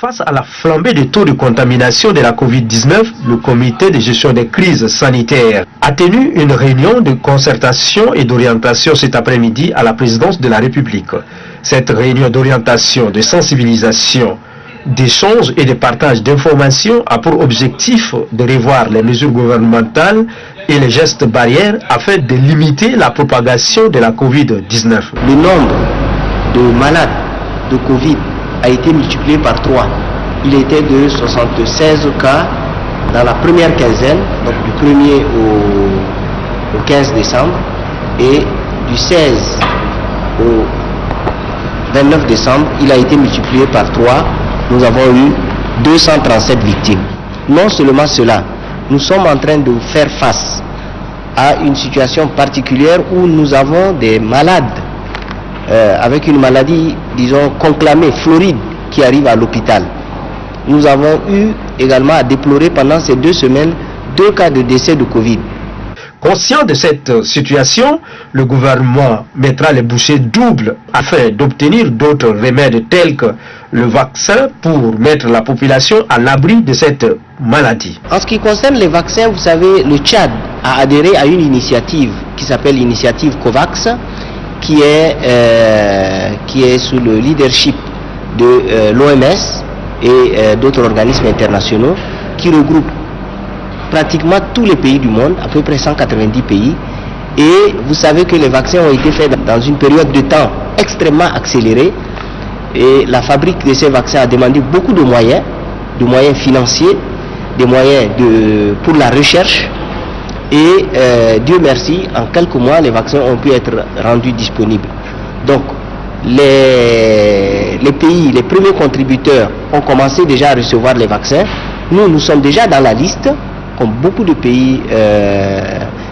Face à la flambée des taux de contamination de la Covid-19, le comité de gestion des crises sanitaires a tenu une réunion de concertation et d'orientation cet après-midi à la présidence de la République. Cette réunion d'orientation, de sensibilisation, d'échange et de partage d'informations a pour objectif de revoir les mesures gouvernementales et les gestes barrières afin de limiter la propagation de la Covid-19. Le nombre de malades de Covid a été multiplié par 3. Il était de 76 cas dans la première quinzaine, donc du 1er au 15 décembre, et du 16 au 29 décembre, il a été multiplié par 3. Nous avons eu 237 victimes. Non seulement cela, nous sommes en train de faire face à une situation particulière où nous avons des malades avec une maladie, disons, conclamée, floride, qui arrive à l'hôpital. Nous avons eu également à déplorer pendant ces 2 semaines 2 cas de décès de Covid. Conscient de cette situation, le gouvernement mettra les bouchées doubles afin d'obtenir d'autres remèdes tels que le vaccin pour mettre la population à l'abri de cette maladie. En ce qui concerne les vaccins, vous savez, le Tchad a adhéré à une initiative qui s'appelle l'initiative COVAX, qui est sous le leadership de l'OMS et d'autres organismes internationaux, qui regroupe pratiquement tous les pays du monde, à peu près 190 pays. Et vous savez que les vaccins ont été faits dans une période de temps extrêmement accélérée. Et la fabrique de ces vaccins a demandé beaucoup de moyens financiers, des moyens pour la recherche. Et Dieu merci, en quelques mois, les vaccins ont pu être rendus disponibles. Donc, les pays, les premiers contributeurs ont commencé déjà à recevoir les vaccins. Nous sommes déjà dans la liste, comme beaucoup de pays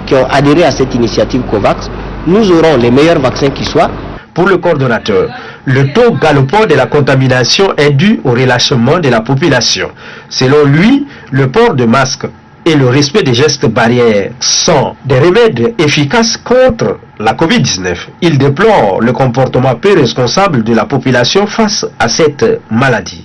qui ont adhéré à cette initiative COVAX. Nous aurons les meilleurs vaccins qui soient. Pour le coordonnateur, le taux galopant de la contamination est dû au relâchement de la population. Selon lui, le port de masque et le respect des gestes barrières sont des remèdes efficaces contre la Covid-19. Il déplore le comportement peu responsable de la population face à cette maladie.